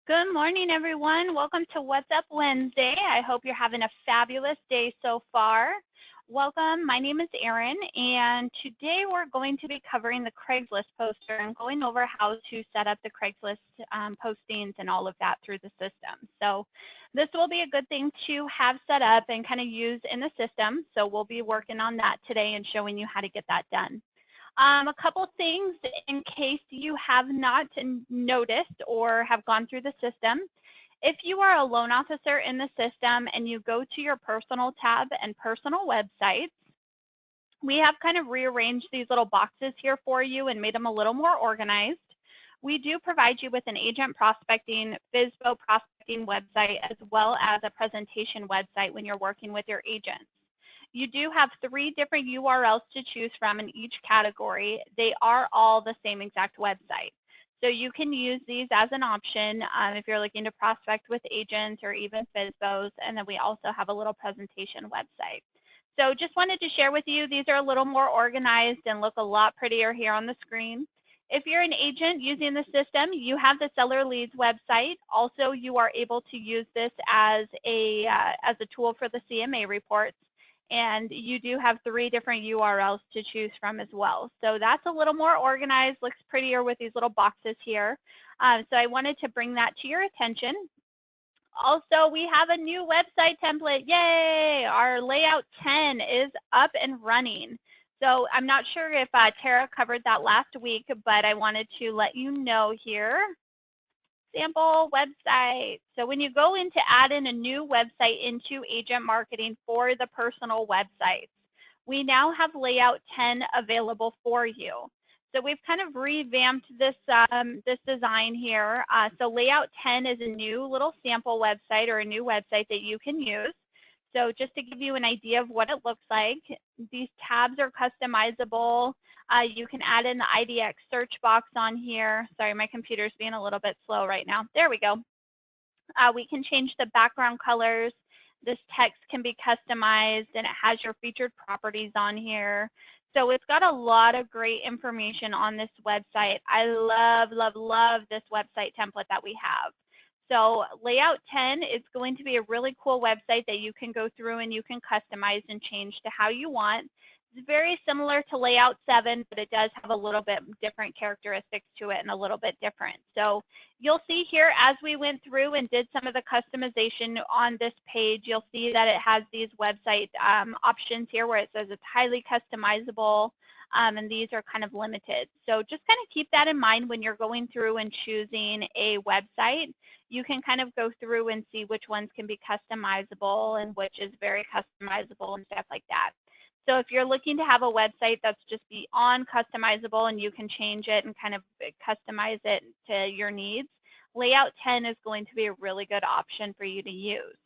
Good morning, everyone. Welcome to What's Up Wednesday. I hope you're having a fabulous day so far. Welcome. My name is Erin, and today we're going to be covering the CraigsList poster and going over how to set up the CraigsList postings and all of that through the system. So this will be a good thing to have set up and kind of use in the system. So we'll be working on that today and showing you how to get that done. A couple things in case you have not noticed or have gone through the system. If you are a loan officer in the system and you go to your personal tab and personal websites, we have kind of rearranged these little boxes here for you and made them a little more organized. We do provide you with an agent prospecting, FSBO prospecting website, as well as a presentation website when you're working with your agents. You do have 3 different URLs to choose from in each category. They are all the same exact website. So you can use these as an option if you're looking to prospect with agents or even FSBOs, and then we also have a little presentation website. So just wanted to share with you, these are a little more organized and look a lot prettier here on the screen. If you're an agent using the system, you have the seller leads website. Also, you are able to use this as a tool for the CMA reports. And you do have 3 different URLs to choose from as well. So that's a little more organized, looks prettier with these little boxes here. So I wanted to bring that to your attention. Also, we have a new website template. Yay! Our layout 10 is up and running. So I'm not sure if Tara covered that last week, but I wanted to let you know here. Sample website. So when you go in to add in a new website into agent marketing for the personal websites, we now have layout 10 available for you. So we've kind of revamped this, this design here. So layout 10 is a new little sample website or a new website that you can use. So just to give you an idea of what it looks like, these tabs are customizable. You can add in the IDX search box on here. Sorry, my computer's being a little bit slow right now. There we go. We can change the background colors. This text can be customized, and it has your featured properties on here. So it's got a lot of great information on this website. I love, love, love this website template that we have. So layout 10 is going to be a really cool website that you can go through and you can customize and change to how you want. It's very similar to layout 7, but it does have a little bit different characteristics to it and a little bit different. So you'll see here as we went through and did some of the customization on this page, you'll see that it has these website options here where it says it's highly customizable, and these are kind of limited. So just kind of keep that in mind when you're going through and choosing a website. You can kind of go through and see which ones can be customizable and which is very customizable and stuff like that. So if you're looking to have a website that's just beyond customizable and you can change it and kind of customize it to your needs, layout 10 is going to be a really good option for you to use.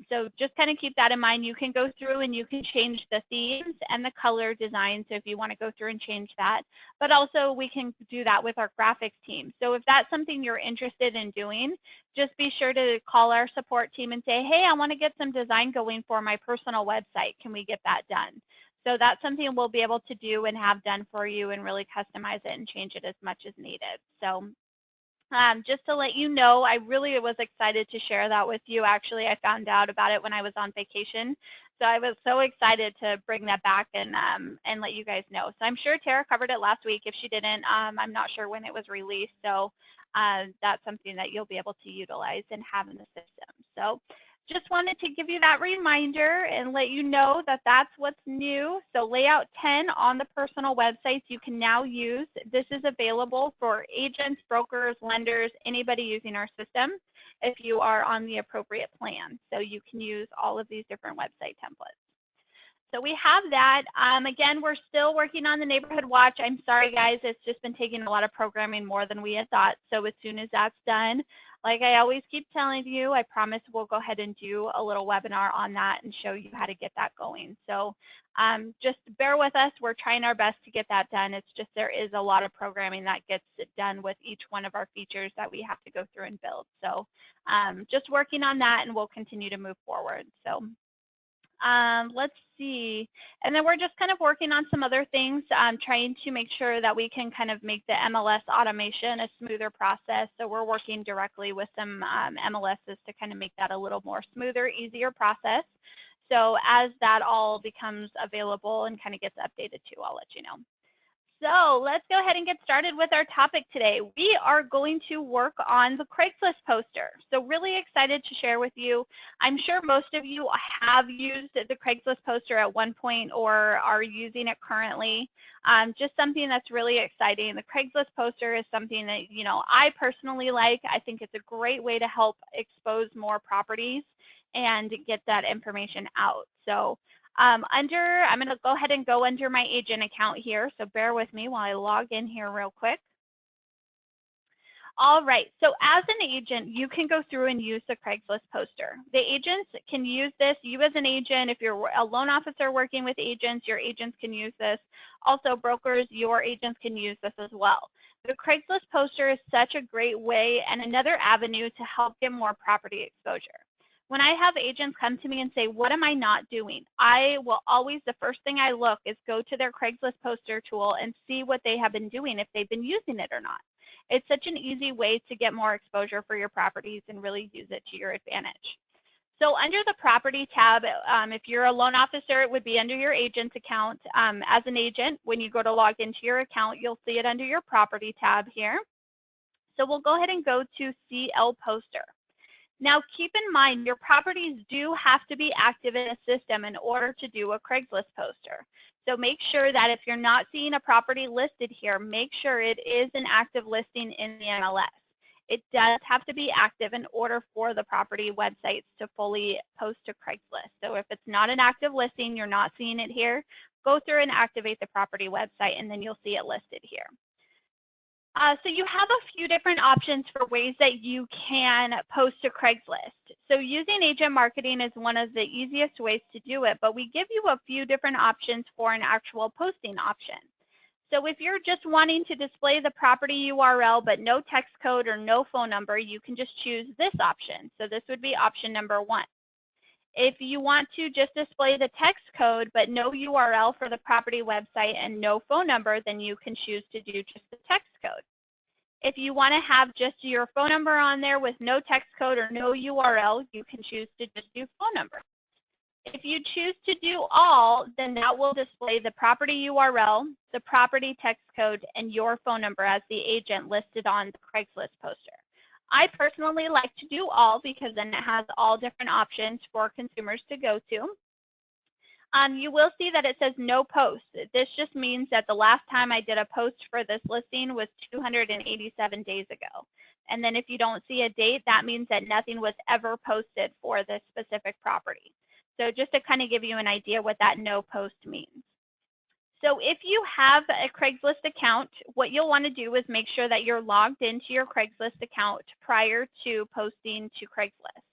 So just kind of keep that in mind. You can go through and you can change the themes and the color design, so if you want to go through and change that. But also we can do that with our graphics team. So if that's something you're interested in doing, just be sure to call our support team and say, hey, I want to get some design going for my personal website. Can we get that done? So that's something we'll be able to do and have done for you and really customize it and change it as much as needed. So just to let you know, I really was excited to share that with you. Actually, I found out about it when I was on vacation. So I was so excited to bring that back and let you guys know. So I'm sure Tara covered it last week. If she didn't, I'm not sure when it was released. So that's something that you'll be able to utilize and have in the system. So just wanted to give you that reminder and let you know that that's what's new. So layout 10 on the personal websites you can now use. This is available for agents, brokers, lenders, anybody using our system if you are on the appropriate plan. So you can use all of these different website templates. So we have that. Again, we're still working on the neighborhood watch. I'm sorry, guys. It's just been taking a lot of programming more than we had thought. So as soon as that's done, like I always keep telling you, I promise we'll go ahead and do a little webinar on that and show you how to get that going. So just bear with us. We're trying our best to get that done. It's just there is a lot of programming that gets done with each one of our features that we have to go through and build. So just working on that, and we'll continue to move forward. So Let's see. And then we're just kind of working on some other things, trying to make sure that we can kind of make the MLS automation a smoother process. So we're working directly with some MLSs to kind of make that a little more smoother, easier process. So as that all becomes available and kind of gets updated too, I'll let you know. So let's go ahead and get started with our topic today. We are going to work on the Craigslist poster. So really excited to share with you. I'm sure most of you have used the Craigslist poster at one point or are using it currently. Just something that's really exciting. The Craigslist poster is something that, I personally like. I think it's a great way to help expose more properties and get that information out. So I'm going to go ahead and go under my agent account here, so bear with me while I log in here real quick. All right, so as an agent, you can go through and use the Craigslist poster. The agents can use this. You as an agent, if you're a loan officer working with agents, your agents can use this. Also brokers, your agents can use this as well. The Craigslist poster is such a great way and another avenue to help get more property exposure. When I have agents come to me and say, what am I not doing? I will always, the first thing I look is go to their Craigslist poster tool and see what they have been doing, if they've been using it or not. It's such an easy way to get more exposure for your properties and really use it to your advantage. So under the property tab, if you're a loan officer, it would be under your agent's account. As an agent, when you go to log into your account, you'll see it under your property tab here. So we'll go ahead and go to CL Poster. Now, keep in mind, your properties do have to be active in a system in order to do a Craigslist poster. So make sure that if you're not seeing a property listed here, make sure it is an active listing in the MLS. It does have to be active in order for the property websites to fully post to Craigslist. So if it's not an active listing, you're not seeing it here, go through and activate the property website, and then you'll see it listed here. So you have a few different options for ways that you can post to Craigslist. So using agent marketing is one of the easiest ways to do it, but we give you a few different options for an actual posting option. So if you're just wanting to display the property URL but no text code or no phone number, you can just choose this option. So this would be option number 1. If you want to just display the text code but no URL for the property website and no phone number, then you can choose to do just the text code. If you want to have just your phone number on there with no text code or no URL, you can choose to just do phone number. If you choose to do all, then that will display the property URL, the property text code, and your phone number as the agent listed on the Craigslist poster. I personally like to do all because then it has all different options for consumers to go to. You will see that it says no post. This just means that the last time I did a post for this listing was 287 days ago. And then if you don't see a date, that means that nothing was ever posted for this specific property. So just to kind of give you an idea what that no post means. So if you have a Craigslist account, what you'll want to do is make sure that you're logged into your Craigslist account prior to posting to Craigslist.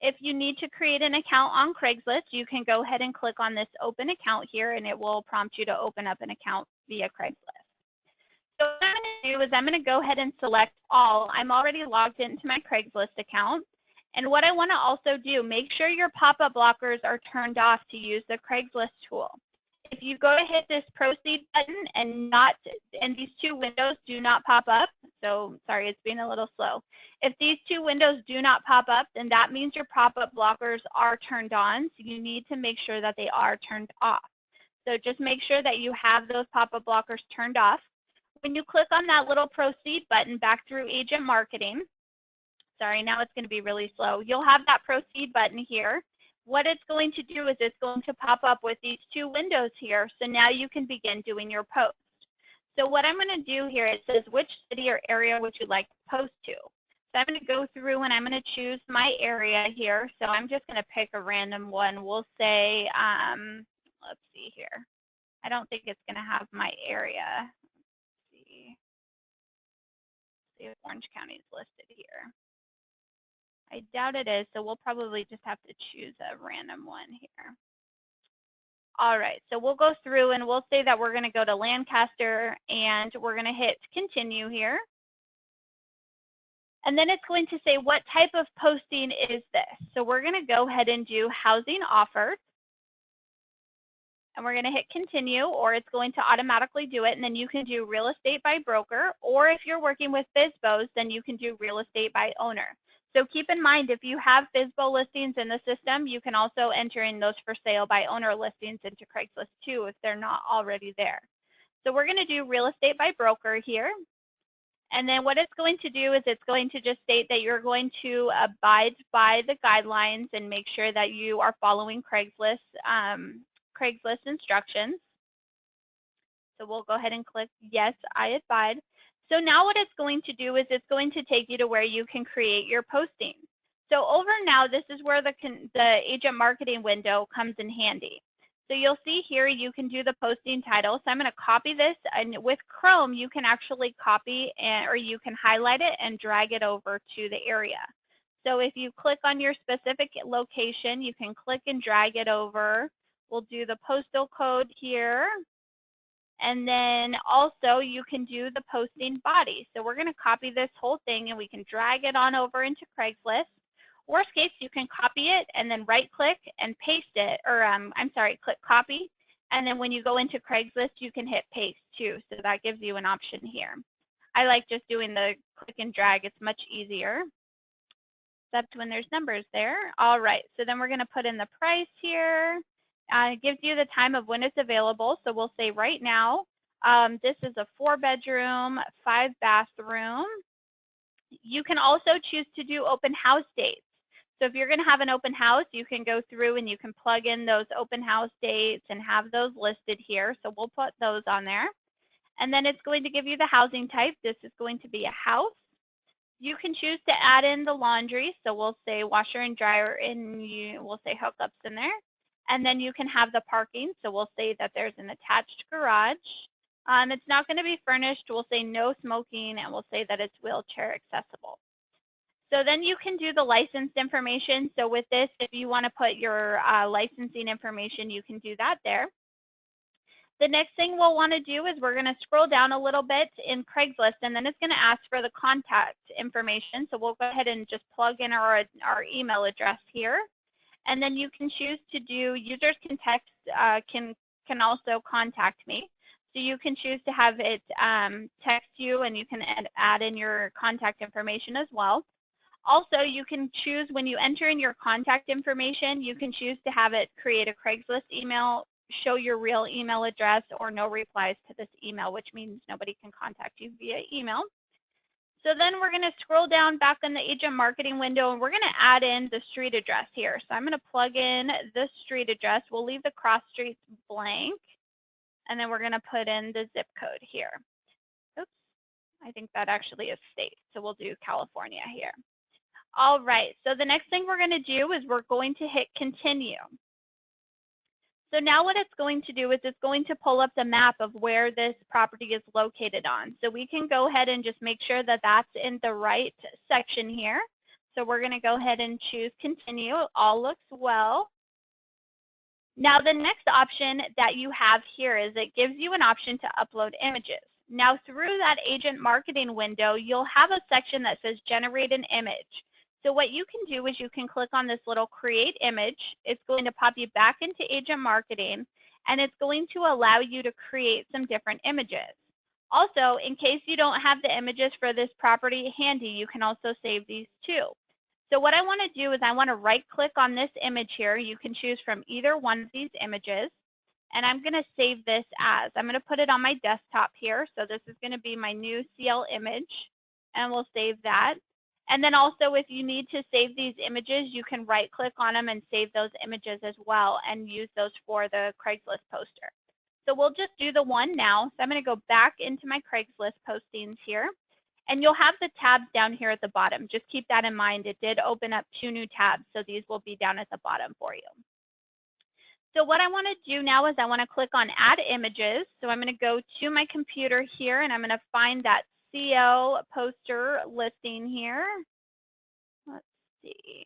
If you need to create an account on Craigslist, you can go ahead and click on this open account here, and it will prompt you to open up an account via Craigslist. So what I'm going to do is I'm going to go ahead and select all. I'm already logged into my Craigslist account. And what I want to also do, make sure your pop-up blockers are turned off to use the Craigslist tool. If you go to hit this proceed button and these two windows do not pop up, so sorry, it's being a little slow. If these two windows do not pop up, then that means your pop-up blockers are turned on, so you need to make sure that they are turned off. So just make sure that you have those pop-up blockers turned off. When you click on that little proceed button back through agent marketing, sorry, now it's going to be really slow, you'll have that proceed button here. What it's going to do is it's going to pop up with these two windows here, so now you can begin doing your post. So what I'm going to do here, it says which city or area would you like to post to. So I'm going to go through and I'm going to choose my area here. So I'm just going to pick a random one. We'll say, let's see here. I don't think it's going to have my area. Let's see if Orange County is listed here. I doubt it is, so we'll probably just have to choose a random one here. All right, so we'll go through and we'll say that we're going to go to Lancaster and we're going to hit continue here. And then it's going to say what type of posting is this. So we're going to go ahead and do housing offers. and we're going to hit continue, or it's going to automatically do it, and then you can do real estate by broker, or if you're working with FSBOs, then you can do real estate by owner. So keep in mind, if you have FSBO listings in the system, you can also enter in those for sale by owner listings into Craigslist too if they're not already there. So we're going to do real estate by broker here. And then what it's going to do is it's going to just state that you're going to abide by the guidelines and make sure that you are following Craigslist instructions. So we'll go ahead and click yes, I abide. So now what it's going to do is it's going to take you to where you can create your posting. So over now, this is where the agent marketing window comes in handy. So you'll see here you can do the posting title. So I'm going to copy this, and with Chrome you can actually copy or you can highlight it and drag it over to the area. So if you click on your specific location, you can click and drag it over. We'll do the postal code here. And then also you can do the posting body. So we're going to copy this whole thing and we can drag it on over into Craigslist. Worst case, you can copy it and then right click and paste it, or click copy. And then when you go into Craigslist, you can hit paste too. So that gives you an option here. I like just doing the click and drag. It's much easier, except when there's numbers there. All right, so then we're going to put in the price here. It gives you the time of when it's available. So we'll say right now, this is a 4-bedroom, 5-bathroom. You can also choose to do open house dates. So if you're going to have an open house, you can go through and you can plug in those open house dates and have those listed here. So we'll put those on there. And then it's going to give you the housing type. This is going to be a house. You can choose to add in the laundry. So we'll say washer and dryer, and we'll say hookups in there. And then you can have the parking. So we'll say that there's an attached garage. It's not going to be furnished. We'll say no smoking, and we'll say that it's wheelchair accessible. So then you can do the licensed information. So with this, if you want to put your licensing information, you can do that there. The next thing we'll want to do is we're going to scroll down a little bit in Craigslist, and then it's going to ask for the contact information. So we'll go ahead and just plug in our email address here. And then you can choose to do users can text, can also contact me. So you can choose to have it text you, and you can add in your contact information as well. Also, you can choose when you enter in your contact information, you can choose to have it create a Craigslist email, show your real email address, or no replies to this email, which means nobody can contact you via email. So then we're going to scroll down back in the agent marketing window, and we're going to add in the street address here. So I'm going to plug in the street address. We'll leave the cross streets blank, and then we're going to put in the zip code here. Oops, I think that actually is state, so we'll do California here. All right, so the next thing we're going to do is we're going to hit continue. So now what it's going to do is it's going to pull up the map of where this property is located on. So we can go ahead and just make sure that that's in the right section here. So we're going to go ahead and choose continue. All looks well. Now the next option that you have here is it gives you an option to upload images. Now through that agent marketing window, you'll have a section that says generate an image. So what you can do is you can click on this little create image. It's going to pop you back into agent marketing, and it's going to allow you to create some different images. Also, in case you don't have the images for this property handy, you can also save these too. So what I want to do is I want to right click on this image here. You can choose from either one of these images, and I'm going to save this as. I'm going to put it on my desktop here. So this is going to be my new CL image, and we'll save that. And then also, if you need to save these images, you can right click on them and save those images as well and use those for the Craigslist poster. So we'll just do the one now. So I'm going to go back into my Craigslist postings here. And you'll have the tabs down here at the bottom. Just keep that in mind. It did open up 2 new tabs, so these will be down at the bottom for you. So what I want to do now is I want to click on Add Images. So I'm going to go to my computer here, and I'm going to find that CL poster listing here. Let's see.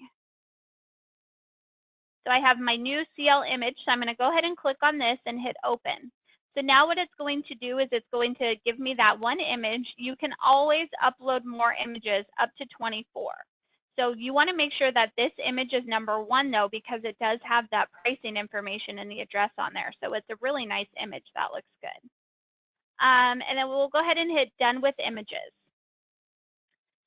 So I have my new CL image, so I'm going to go ahead and click on this and hit Open. So now what it's going to do is it's going to give me that one image. You can always upload more images, up to 24. So you want to make sure that this image is #1 though, because it does have that pricing information and the address on there. So it's a really nice image. That looks good. And then we'll go ahead and hit done with images.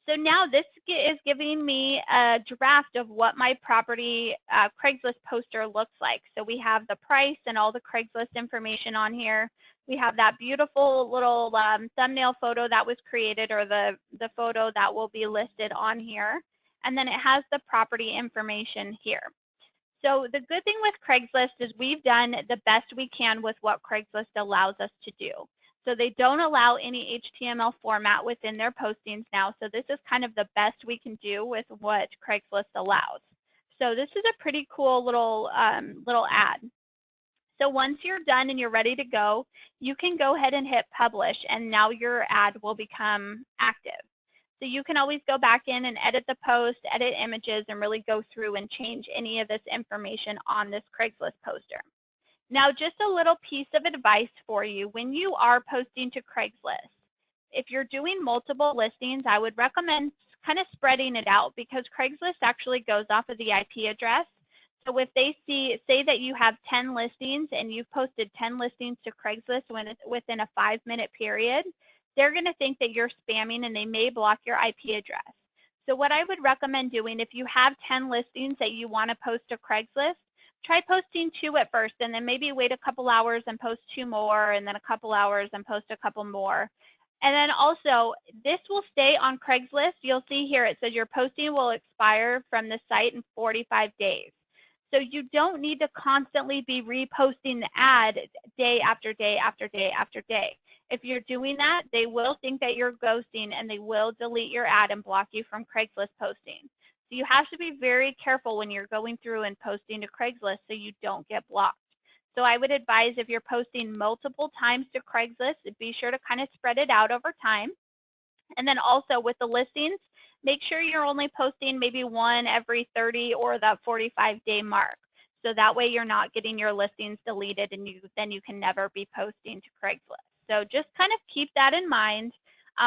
So now this is giving me a draft of what my property Craigslist poster looks like. So we have the price and all the Craigslist information on here. We have that beautiful little thumbnail photo that was created, or the photo that will be listed on here. And then it has the property information here. So the good thing with Craigslist is we've done the best we can with what Craigslist allows us to do. So they don't allow any HTML format within their postings now. So this is kind of the best we can do with what Craigslist allows. So this is a pretty cool little ad. So once you're done and you're ready to go, you can go ahead and hit publish, and now your ad will become active. So you can always go back in and edit the post, edit images, and really go through and change any of this information on this Craigslist poster. Now, just a little piece of advice for you. When you are posting to Craigslist, if you're doing multiple listings, I would recommend kind of spreading it out, because Craigslist actually goes off of the IP address. So if they say that you have 10 listings and you've posted 10 listings to Craigslist within a 5-minute period, they're going to think that you're spamming and they may block your IP address. So what I would recommend doing, if you have 10 listings that you want to post to Craigslist, try posting 2 at first, and then maybe wait a couple hours and post 2 more, and then a couple hours and post a couple more. And then also, this will stay on Craigslist. You'll see here it says your posting will expire from the site in 45 days. So you don't need to constantly be reposting the ad day after day after day after day. If you're doing that, they will think that you're ghosting, and they will delete your ad and block you from Craigslist posting. So you have to be very careful when you're going through and posting to Craigslist so you don't get blocked. So I would advise, if you're posting multiple times to Craigslist, be sure to kind of spread it out over time. And then also with the listings, make sure you're only posting maybe 1 every 30 or that 45-day mark. So that way you're not getting your listings deleted, and then you can never be posting to Craigslist. So just kind of keep that in mind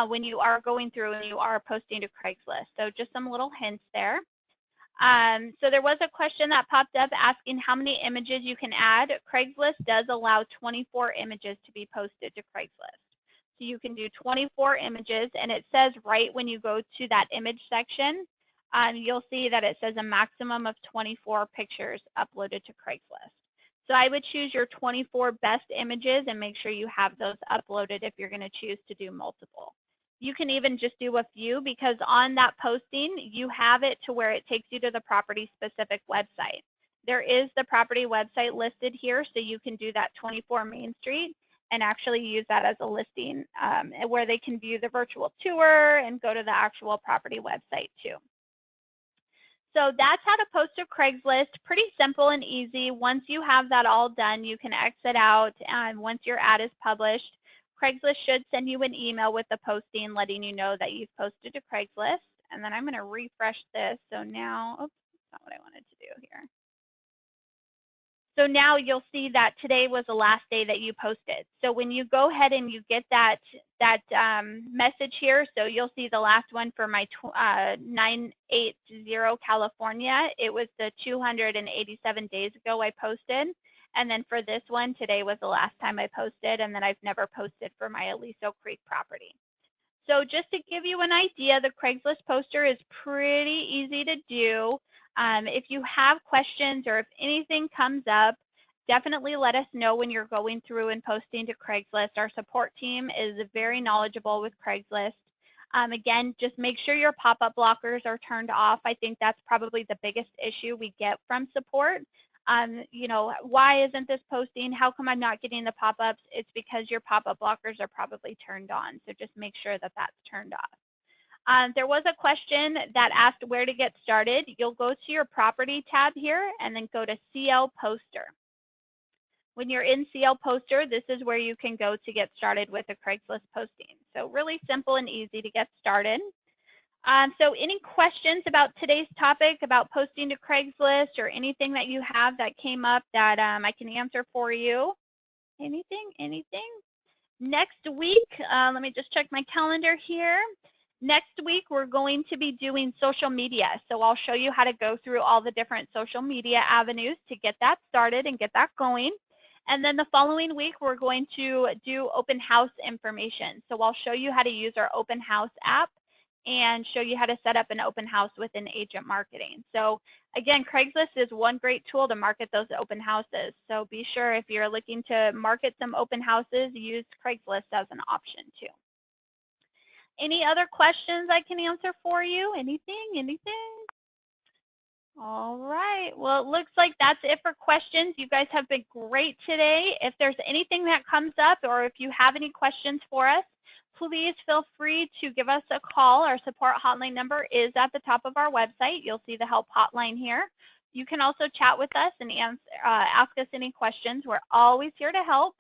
when you are going through and you are posting to Craigslist. So just some little hints there. So there was a question that popped up asking how many images you can add. Craigslist does allow 24 images to be posted to Craigslist. So you can do 24 images, and it says right when you go to that image section, you'll see that it says a maximum of 24 pictures uploaded to Craigslist. So I would choose your 24 best images and make sure you have those uploaded if you're going to choose to do multiple. You can even just do a few, because on that posting, you have it to where it takes you to the property specific website. There is the property website listed here, so you can do that 24 Main Street and actually use that as a listing where they can view the virtual tour and go to the actual property website too. So that's how to post to Craigslist. Pretty simple and easy. Once you have that all done, you can exit out, and once your ad is published, Craigslist should send you an email with the posting letting you know that you've posted to Craigslist. And then I'm going to refresh this. So now, oops, that's not what I wanted to do here. So now you'll see that today was the last day that you posted. So when you go ahead and you get that message here, so you'll see the last one for my 980 California. It was the 287 days ago I posted. And then for this one, today was the last time I posted, and then I've never posted for my Aliso Creek property. So just to give you an idea, the Craigslist poster is pretty easy to do. If you have questions or if anything comes up, definitely let us know when you're going through and posting to Craigslist. Our support team is very knowledgeable with Craigslist. Again, just make sure your pop-up blockers are turned off. I think that's probably the biggest issue we get from support. You know, why isn't this posting? How come I'm not getting the pop-ups? It's because your pop-up blockers are probably turned on. So just make sure that that's turned off. There was a question that asked where to get started. You'll go to your property tab here and then go to CL Poster. When you're in CL Poster, this is where you can go to get started with a Craigslist posting. So really simple and easy to get started. So any questions about today's topic, about posting to Craigslist, or anything that you have that came up that I can answer for you? Anything? Next week, let me just check my calendar here. Next week, we're going to be doing social media. So I'll show you how to go through all the different social media avenues to get that started and get that going. And then the following week, we're going to do open house information. So I'll show you how to use our open house app and show you how to set up an open house within agent marketing. So again, Craigslist is one great tool to market those open houses. So be sure if you're looking to market some open houses, use Craigslist as an option too. Any other questions I can answer for you? Anything? All right. Well, it looks like that's it for questions. You guys have been great today. If there's anything that comes up or if you have any questions for us, please feel free to give us a call. Our support hotline number is at the top of our website. You'll see the help hotline here. You can also chat with us and ask us any questions. We're always here to help.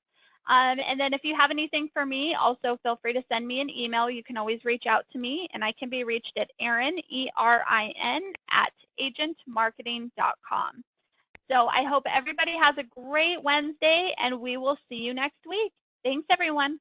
And then if you have anything for me, also feel free to send me an email. You can always reach out to me, and I can be reached at Erin, E-R-I-N, @agentmarketing.com. So I hope everybody has a great Wednesday, and we will see you next week. Thanks, everyone.